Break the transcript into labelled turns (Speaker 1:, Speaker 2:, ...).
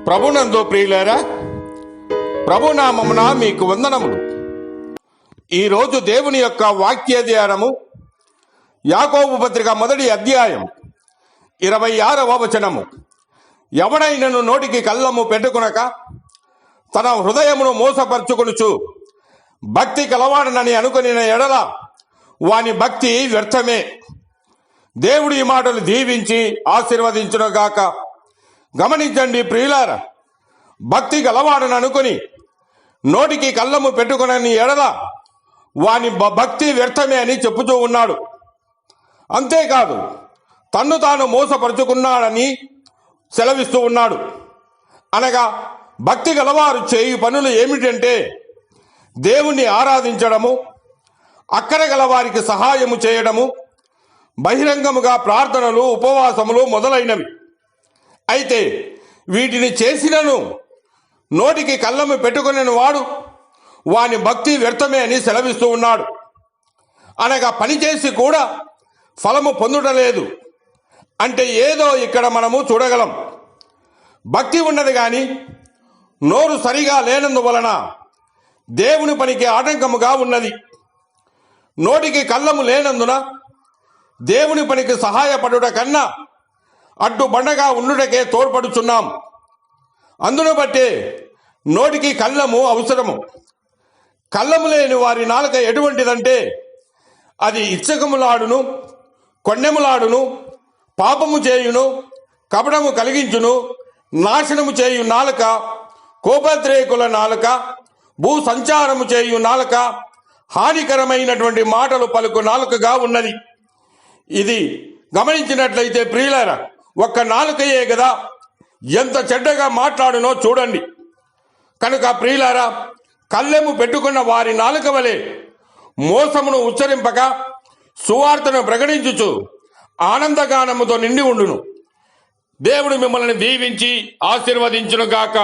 Speaker 1: ప్రభునందు ప్రియులారా, ప్రభునామమున మీకు వందనములు. ఈరోజు దేవుని యొక్క వాక్య ధ్యానము యాకోబు పత్రిక 1వ అధ్యాయం 26వ వచనము. ఎవడైనను నోటికి కళ్ళము పెట్టుకునక తన హృదయమును మోసపరుచుకొనుచు భక్తి కలవాడనని అనుకొనిన ఎడల వాని భక్తి వ్యర్థమే. దేవుడు ఈ మాటలు దీవించి ఆశీర్వదించునుగాక. గమనించండి ప్రియులారా, భక్తి గలవాడని అనుకుని నోటికి కళ్ళము పెట్టుకునని ఎడల వాని భక్తి వ్యర్థమే అని చెప్పుతూ ఉన్నాడు. అంతేకాదు, తన్ను తాను మోసపరుచుకున్నాడని సెలవిస్తూ ఉన్నాడు. అనగా భక్తి గలవారు చేయు పనులు ఏమిటంటే దేవుణ్ణి ఆరాధించడము, అక్కర గలవారికి సహాయము చేయడము, బహిరంగముగా ప్రార్థనలు, ఉపవాసములు మొదలైనవి. అయితే వీటిని చేసినను నోటికి కళ్ళము పెట్టుకునే వాడు వాని భక్తి వ్యర్థమే అని సెలవిస్తూ ఉన్నాడు. అనగా పనిచేసి కూడా ఫలము పొందుటలేదు అంటే ఏదో ఇక్కడ మనము చూడగలం. భక్తి ఉన్నది కానీ నోరు సరిగా లేనందువలన దేవుని పనికి ఆటంకముగా ఉన్నది. నోటికి కళ్ళము లేనందున దేవుని పనికి సహాయపడుట కన్నా అడ్డుబండగా ఉండుటకే తోడ్పడుచున్నాం. అందును బట్టే నోటికి కళ్ళము అవసరము. కళ్ళము లేని వారి నాలుక ఎటువంటిదంటే అది ఇచ్చకములాడును, కొండెములాడును, పాపము చేయును, కపటము కలిగించును, నాశనము చేయు నాలుక, కోపద్రేకుల నాలుక, భూ సంచారము చేయు నాలుక, హానికరమైనటువంటి మాటలు పలుకు నాలుకగా ఉన్నది. ఇది గమనించినట్లయితే ప్రియులారా, ఒక్క నాలుకయే కదా ఎంత చెడ్డగా మాట్లాడునో చూడండి. కనుక ప్రియులారా, కళ్ళెము పెట్టుకున్న వారి నాలుక వలె మోసమును ఉచ్చరింపక సువార్తను ప్రకటించుచు ఆనందగానముతో నిండి ఉండును. దేవుడు మిమ్మల్ని దీవించి ఆశీర్వదించును గాక.